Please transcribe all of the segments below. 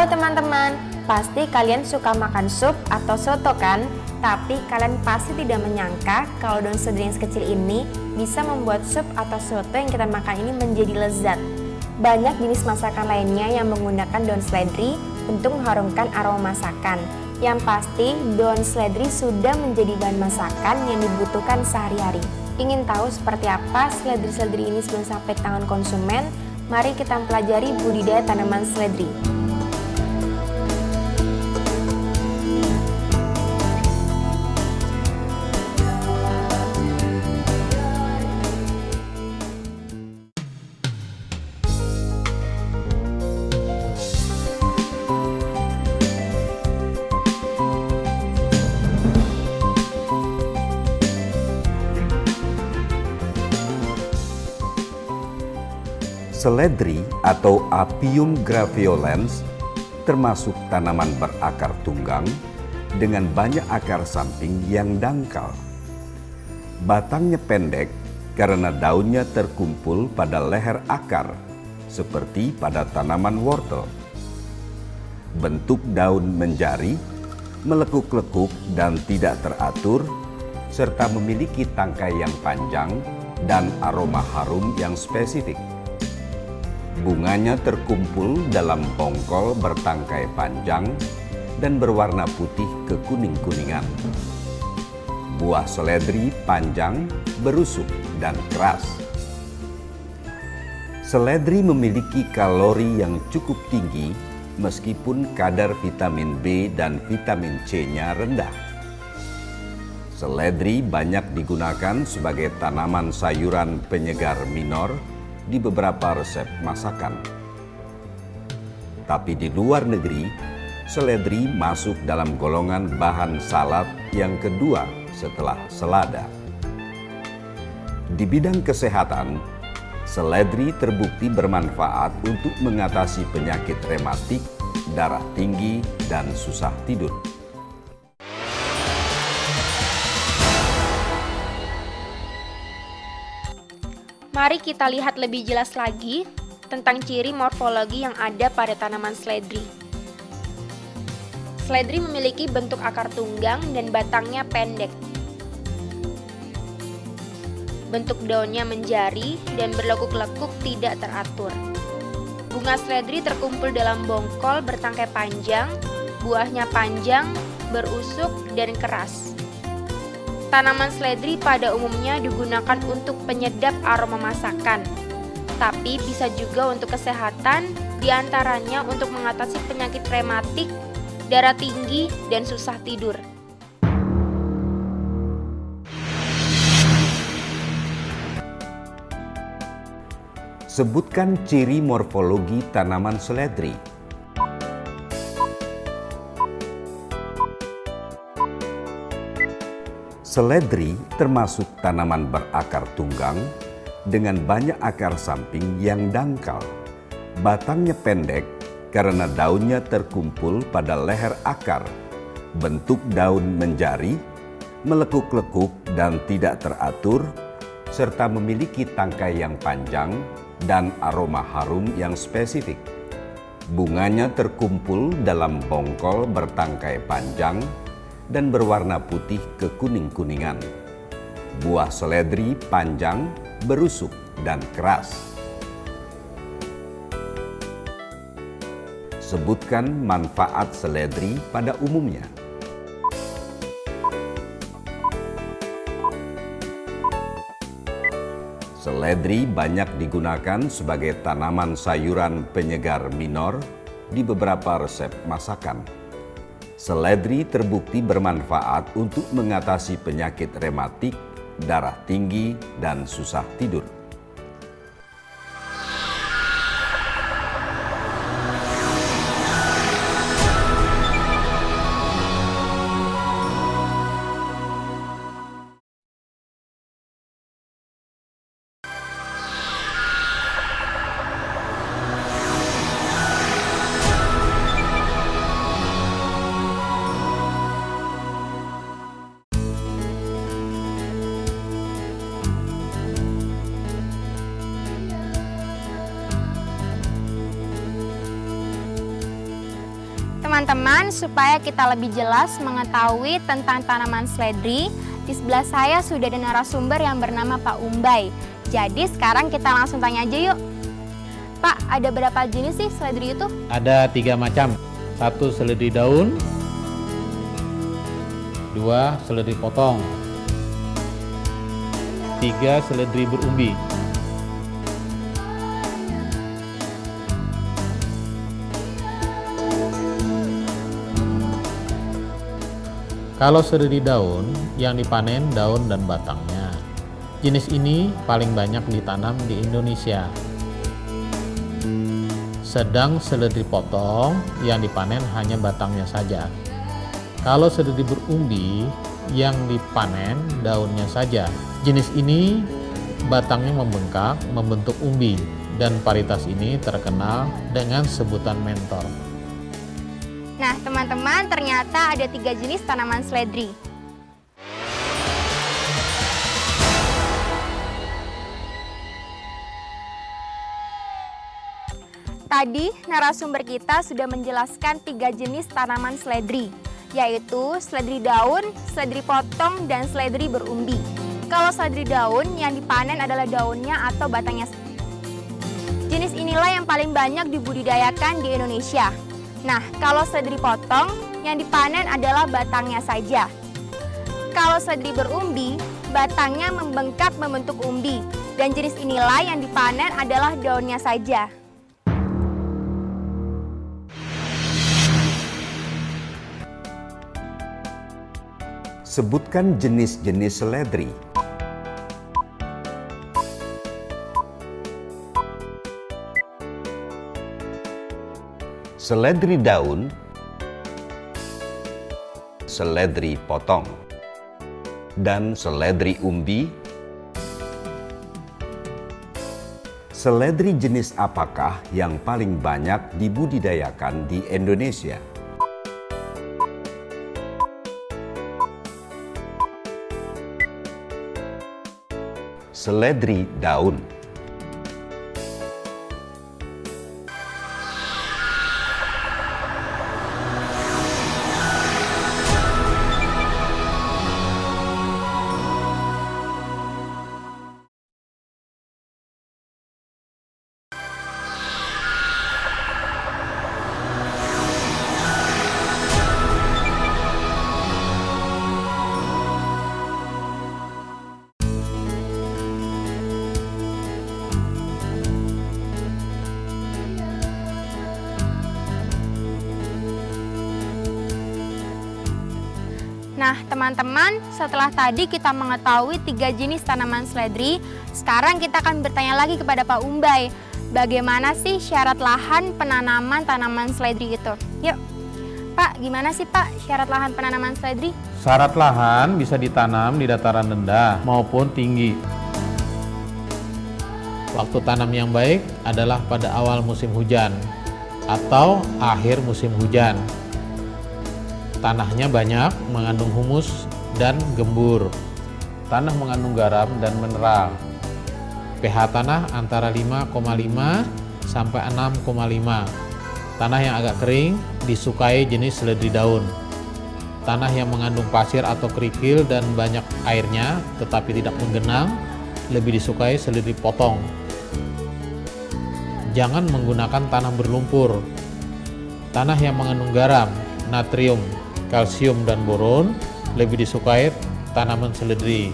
Halo teman-teman, pasti kalian suka makan sup atau soto kan? Tapi kalian pasti tidak menyangka kalau daun seledri yang sekecil ini bisa membuat sup atau soto yang kita makan ini menjadi lezat. Banyak jenis masakan lainnya yang menggunakan daun seledri untuk mengharumkan aroma masakan. Yang pasti, daun seledri sudah menjadi bahan masakan yang dibutuhkan sehari-hari. Ingin tahu seperti apa seledri-seledri ini sebelum sampai ke tangan konsumen? Mari kita mempelajari budidaya tanaman seledri. Seledri atau Apium graveolens termasuk tanaman berakar tunggang dengan banyak akar samping yang dangkal. Batangnya pendek karena daunnya terkumpul pada leher akar seperti pada tanaman wortel. Bentuk daun menjari, melekuk-lekuk dan tidak teratur, serta memiliki tangkai yang panjang dan aroma harum yang spesifik. Bunganya terkumpul dalam bongkol bertangkai panjang dan berwarna putih kekuning-kuningan. Buah seledri panjang, berusuk, dan keras. Seledri memiliki kalori yang cukup tinggi meskipun kadar vitamin B dan vitamin C-nya rendah. Seledri banyak digunakan sebagai tanaman sayuran penyegar minor di beberapa resep masakan. Tapi di luar negeri, seledri masuk dalam golongan bahan salad yang kedua setelah selada. Di bidang kesehatan, seledri terbukti bermanfaat untuk mengatasi penyakit rematik, darah tinggi, dan susah tidur. Mari kita lihat lebih jelas lagi tentang ciri morfologi yang ada pada tanaman seledri. Seledri memiliki bentuk akar tunggang dan batangnya pendek. Bentuk daunnya menjari dan berlekuk-lekuk tidak teratur. Bunga seledri terkumpul dalam bongkol bertangkai panjang, buahnya panjang, berusuk, dan keras. Tanaman seledri pada umumnya digunakan untuk penyedap aroma masakan, tapi bisa juga untuk kesehatan, diantaranya untuk mengatasi penyakit rematik, darah tinggi, dan susah tidur. Sebutkan ciri morfologi tanaman seledri. Seledri termasuk tanaman berakar tunggang dengan banyak akar samping yang dangkal. Batangnya pendek karena daunnya terkumpul pada leher akar. Bentuk daun menjari, melekuk-lekuk dan tidak teratur, serta memiliki tangkai yang panjang dan aroma harum yang spesifik. Bunganya terkumpul dalam bongkol bertangkai panjang dan berwarna putih kekuning-kuningan. Buah seledri panjang, berusuk, dan keras. Sebutkan manfaat seledri pada umumnya. Seledri banyak digunakan sebagai tanaman sayuran penyegar minor di beberapa resep masakan. Seledri terbukti bermanfaat untuk mengatasi penyakit rematik, darah tinggi, dan susah tidur. teman-teman, supaya kita lebih jelas mengetahui tentang tanaman seledri, di sebelah saya sudah ada narasumber yang bernama Pak Umbai. Jadi sekarang kita langsung tanya aja yuk. Pak, ada berapa jenis sih seledri itu? Ada 3 macam. 1 seledri daun, 2 seledri potong, 3 seledri berumbi. Kalau seledri daun, yang dipanen daun dan batangnya. Jenis ini paling banyak ditanam di Indonesia. Sedang seledri potong, yang dipanen hanya batangnya saja. Kalau seledri berumbi, yang dipanen daunnya saja. Jenis ini batangnya membengkak, membentuk umbi, dan varietas ini terkenal dengan sebutan mentor. Nah, teman-teman, ternyata ada 3 jenis tanaman seledri. Tadi, narasumber kita sudah menjelaskan 3 jenis tanaman seledri, yaitu seledri daun, seledri potong, dan seledri berumbi. Kalau seledri daun, yang dipanen adalah daunnya atau batangnya. Jenis inilah yang paling banyak dibudidayakan di Indonesia. Nah, kalau seledri potong, yang dipanen adalah batangnya saja. Kalau seledri berumbi, batangnya membengkak membentuk umbi. Dan jenis inilah yang dipanen adalah daunnya saja. Sebutkan jenis-jenis seledri. Seledri daun, seledri potong, dan seledri umbi. Seledri jenis apakah yang paling banyak dibudidayakan di Indonesia? Seledri daun. Nah, teman-teman, setelah tadi kita mengetahui 3 jenis tanaman seledri, sekarang kita akan bertanya lagi kepada Pak Umbai. Bagaimana sih syarat lahan penanaman tanaman seledri itu? Yuk, Pak, gimana sih Pak syarat lahan penanaman seledri? Syarat lahan bisa ditanam di dataran rendah maupun tinggi. Waktu tanam yang baik adalah pada awal musim hujan atau akhir musim hujan. Tanahnya banyak, mengandung humus dan gembur. Tanah mengandung garam dan mineral. pH tanah antara 5,5 sampai 6,5. Tanah yang agak kering disukai jenis seledri daun. Tanah yang mengandung pasir atau kerikil dan banyak airnya tetapi tidak menggenang lebih disukai seledri potong. Jangan menggunakan tanah berlumpur. Tanah yang mengandung garam, natrium, kalsium, dan boron lebih disukai tanaman seledri.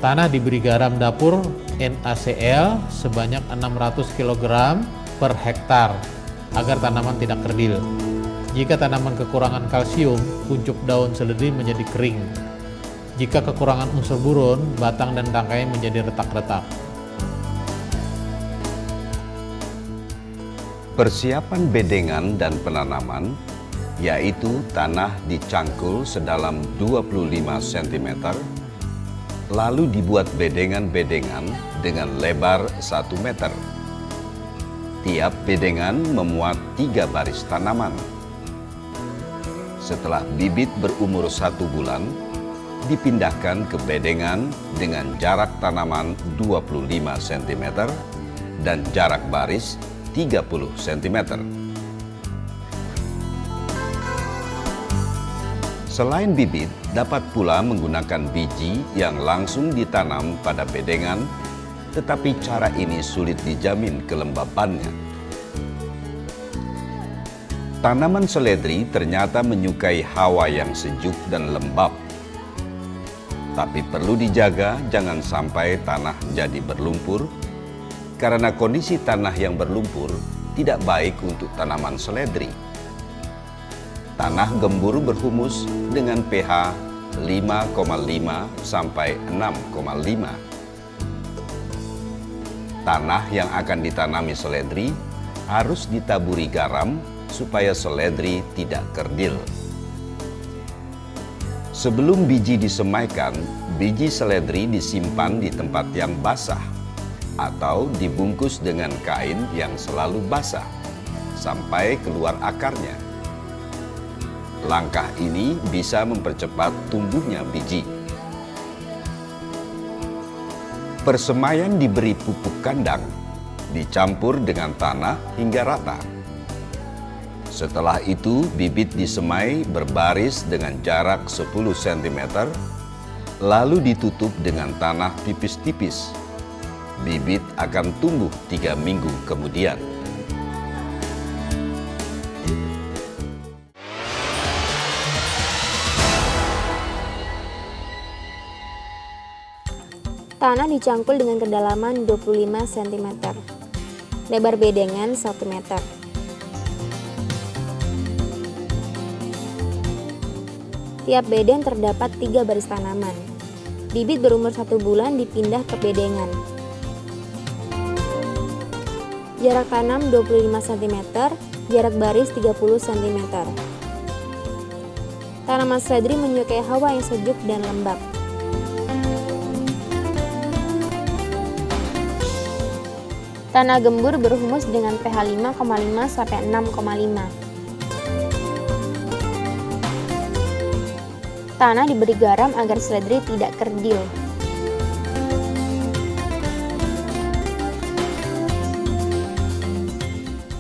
Tanah diberi garam dapur NaCl sebanyak 600 kg per hektar agar tanaman tidak kerdil. Jika tanaman kekurangan kalsium, kuncup daun seledri menjadi kering. Jika kekurangan unsur boron, batang dan tangkai menjadi retak-retak. Persiapan bedengan dan penanaman, yaitu tanah dicangkul sedalam 25 cm, lalu dibuat bedengan-bedengan dengan lebar 1 meter. Tiap bedengan memuat 3 baris tanaman. Setelah bibit berumur 1 bulan, dipindahkan ke bedengan dengan jarak tanaman 25 cm dan jarak baris 30 cm. Selain bibit, dapat pula menggunakan biji yang langsung ditanam pada bedengan, tetapi cara ini sulit dijamin kelembabannya. Tanaman seledri ternyata menyukai hawa yang sejuk dan lembab. Tapi perlu dijaga jangan sampai tanah jadi berlumpur, karena kondisi tanah yang berlumpur tidak baik untuk tanaman seledri. Tanah gembur berhumus dengan pH 5,5 sampai 6,5. Tanah yang akan ditanami seledri harus ditaburi garam supaya seledri tidak kerdil. Sebelum biji disemaikan, biji seledri disimpan di tempat yang basah atau dibungkus dengan kain yang selalu basah sampai keluar akarnya. Langkah ini bisa mempercepat tumbuhnya biji. Persemaian diberi pupuk kandang, dicampur dengan tanah hingga rata. Setelah itu, bibit disemai berbaris dengan jarak 10 cm, lalu ditutup dengan tanah tipis-tipis. Bibit akan tumbuh 3 minggu kemudian. Tanah dicangkul dengan kedalaman 25 cm. Lebar bedengan 1 meter. Tiap beden terdapat 3 baris tanaman. Bibit berumur 1 bulan dipindah ke bedengan. Jarak tanam 25 cm, jarak baris 30 cm. Tanaman seledri menyukai hawa yang sejuk dan lembab. Tanah gembur berhumus dengan pH 5,5 sampai 6,5. Tanah diberi garam agar seledri tidak kerdil.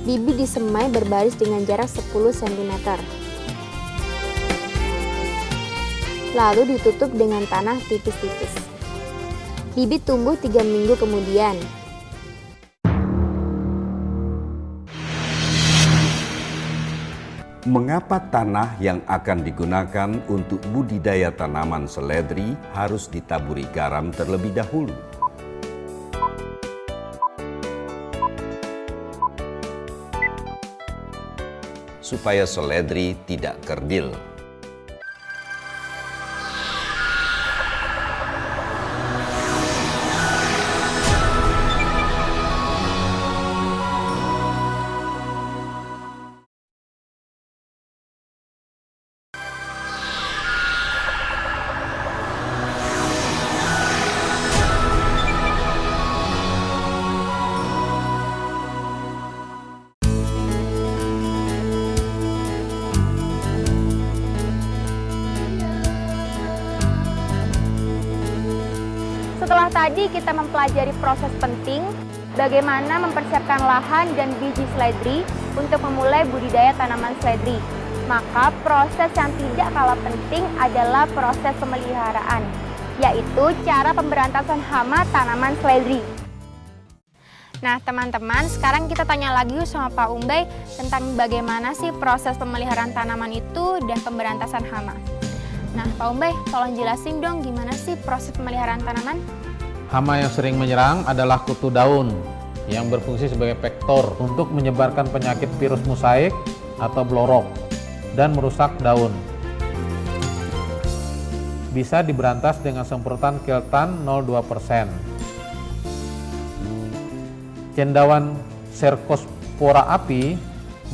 Bibit disemai berbaris dengan jarak 10 cm. Lalu ditutup dengan tanah tipis-tipis. Bibit tumbuh 3 minggu kemudian. Mengapa tanah yang akan digunakan untuk budidaya tanaman seledri harus ditaburi garam terlebih dahulu? Supaya seledri tidak kerdil. Setelah tadi kita mempelajari proses penting bagaimana mempersiapkan lahan dan biji seledri untuk memulai budidaya tanaman seledri. Maka proses yang tidak kalah penting adalah proses pemeliharaan, yaitu cara pemberantasan hama tanaman seledri. Nah teman-teman, sekarang kita tanya lagi sama Pak Umbay tentang bagaimana sih proses pemeliharaan tanaman itu dan pemberantasan hama. Nah Pak Umbay, tolong jelasin dong gimana sih proses pemeliharaan tanaman? Hama yang sering menyerang adalah kutu daun yang berfungsi sebagai vektor untuk menyebarkan penyakit virus mosaik atau blorok dan merusak daun. Bisa diberantas dengan semprotan Keltan 0,2%. Cendawan Cercospora api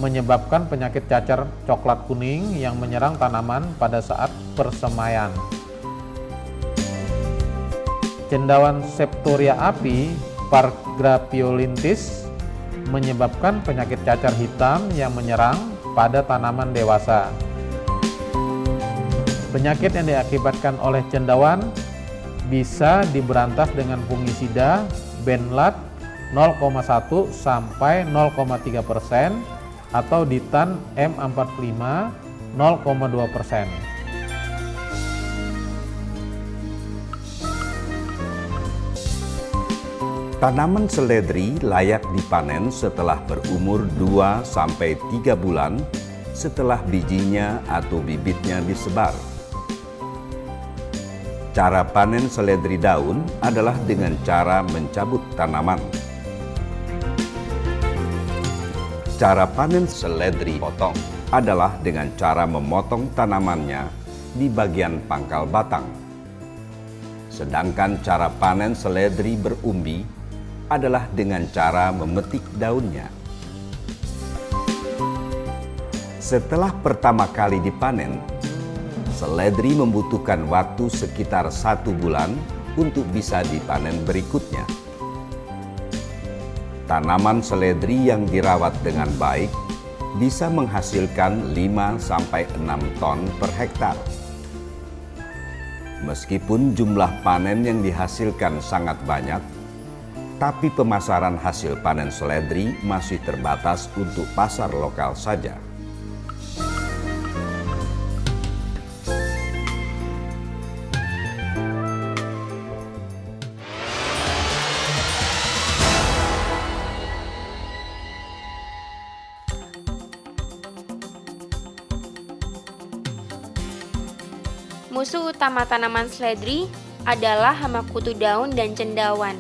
menyebabkan penyakit cacar coklat kuning yang menyerang tanaman pada saat persemaian. Cendawan Septoria api Pargrapiolinthis menyebabkan penyakit cacar hitam yang menyerang pada tanaman dewasa. Penyakit yang diakibatkan oleh cendawan bisa diberantas dengan fungisida Benlat 0,1 sampai 0,3% atau Ditan M45 0,2%. Tanaman seledri layak dipanen setelah berumur 2-3 bulan setelah bijinya atau bibitnya disebar. Cara panen seledri daun adalah dengan cara mencabut tanaman. Cara panen seledri potong adalah dengan cara memotong tanamannya di bagian pangkal batang. Sedangkan cara panen seledri berumbi adalah dengan cara memetik daunnya. Setelah pertama kali dipanen, seledri membutuhkan waktu sekitar 1 bulan untuk bisa dipanen berikutnya. Tanaman seledri yang dirawat dengan baik bisa menghasilkan 5-6 ton per hektar. Meskipun jumlah panen yang dihasilkan sangat banyak, tapi pemasaran hasil panen seledri masih terbatas untuk pasar lokal saja. Musuh utama tanaman seledri adalah hama kutu daun dan cendawan.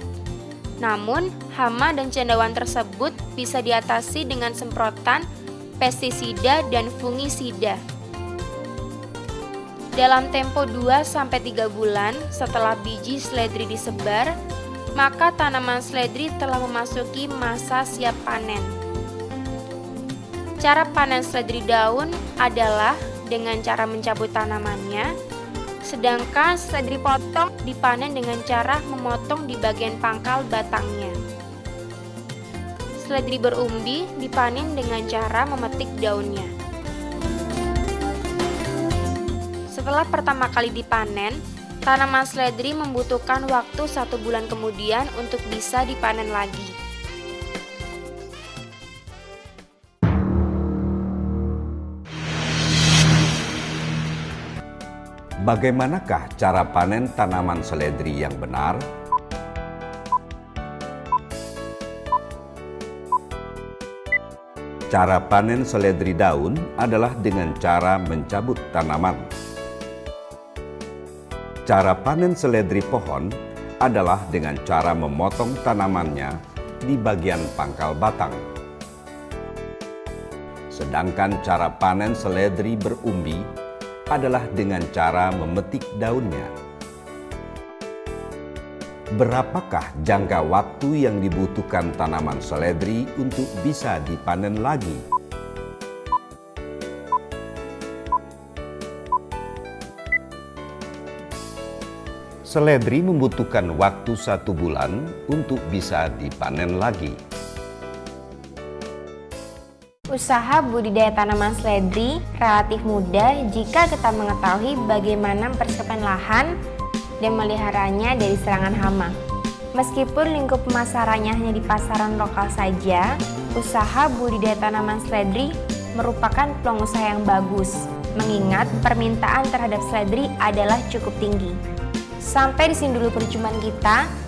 Namun, hama dan cendawan tersebut bisa diatasi dengan semprotan pestisida dan fungisida. Dalam tempo 2-3 bulan setelah biji seledri disebar, maka tanaman seledri telah memasuki masa siap panen. Cara panen seledri daun adalah dengan cara mencabut tanamannya, sedangkan seledri potong dipanen dengan cara memotong di bagian pangkal batangnya. Seledri berumbi dipanen dengan cara memetik daunnya. Setelah pertama kali dipanen, tanaman seledri membutuhkan waktu 1 bulan kemudian untuk bisa dipanen lagi. Bagaimanakah cara panen tanaman seledri yang benar? Cara panen seledri daun adalah dengan cara mencabut tanaman. Cara panen seledri pohon adalah dengan cara memotong tanamannya di bagian pangkal batang. Sedangkan cara panen seledri berumbi adalah dengan cara memetik daunnya. Berapakah jangka waktu yang dibutuhkan tanaman seledri untuk bisa dipanen lagi? Seledri membutuhkan waktu 1 bulan untuk bisa dipanen lagi. Usaha budidaya tanaman seledri relatif mudah jika kita mengetahui bagaimana mempersiapkan lahan dan meliharanya dari serangan hama. Meskipun lingkup pemasarannya hanya di pasaran lokal saja, usaha budidaya tanaman seledri merupakan peluang usaha yang bagus, mengingat permintaan terhadap seledri adalah cukup tinggi. Sampai di sini dulu perjumpaan kita.